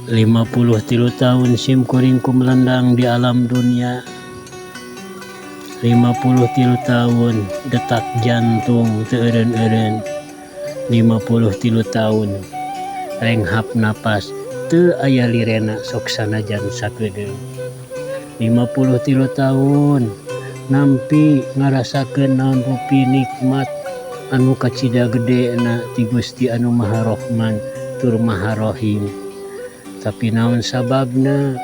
53 tahun simkuring kumelandang di alam dunia. 53 tahun detak jantung teu eureun-eureun. 53 tahun renghap napas teu aya lirena sok sanajan sakedeung. 53 tahun nampi ngarasakeun naon rupi nikmat anu kacida gedena ti Gusti anu Maha Rahman tur Maha Rahim. Tapi naon sababna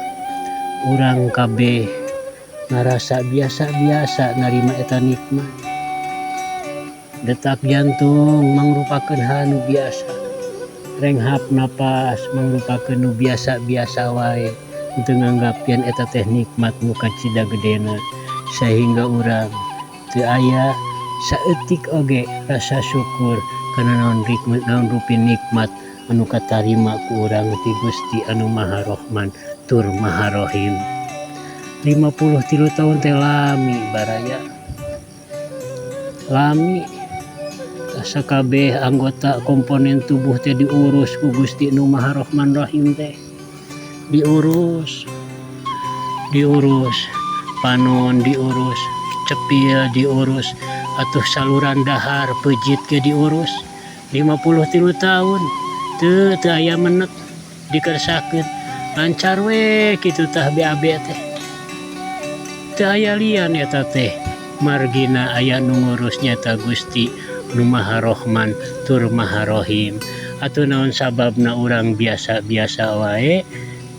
urang kabeh ngarasa biasa-biasa narima eta nikmat. Detak jantung mangrupakeun hal nu biasa. Renghap napas mangrupakeun nu biasa-biasa wae. Teu nganggap yen eta teh nikmat nu kacida gedena sehingga urang teu aya saeutik oge rasa syukur kana naon rupi nikmat anu katarima ku urang ti Gusti anu Maha Rahman tur Maha Rahim. 53 tahun teh lami baraya. Lami sakabeh anggota komponen tubuh teh diurus ku Gusti anu Maha Rahman Rahim teh. Diurus panon diurus, cepil diurus, atuh saluran dahar pejit ke diurus. 53 tahun teu aya menek dikersakeun lancar we kitu tah BAB teh. Teu aya lian eta teh margina aya nu ngurus nyata Gusti nu Maha Rahman tur Maha Rahim. Atuh naon sababna urang biasa-biasa wae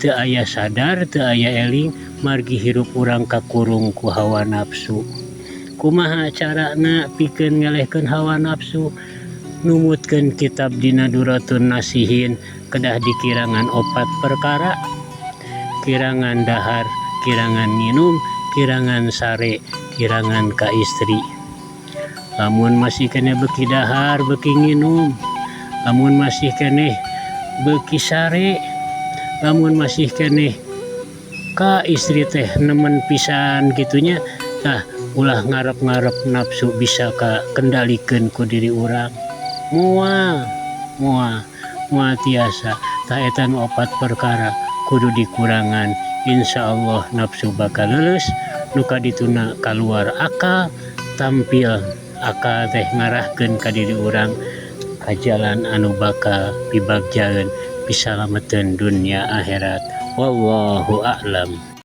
teu aya sadar, teu aya eling margi hirup urang kakurung ku hawa nafsu. Kumaha carana pikeun ngelehkeun hawa nafsu? Numutkeun kitab dina Duratun Nasihin kedah dikirangan 4 perkara. Kirangan dahar, kirangan minum, kirangan sare, kirangan ka istri. Lamun masih keneh beuki dahar, beuki nginum, lamun masih keneh beuki sare, lamun masih keneh ka istri teh nemen pisan gitunya, tah ulah ngarep-ngarep nafsu bisa ka kendalikeun ku diri urang. Moal tiasa tah eta nu 4 perkara kudu dikurangan. Insyaallah nafsu bakal leuleus nu kadituna kaluar akal, tampil akal teh ngarahkeun ka diri urang ka jalan anu bakal pibagjaeun pisalameteun dunia akhirat. Wallahu a'lam.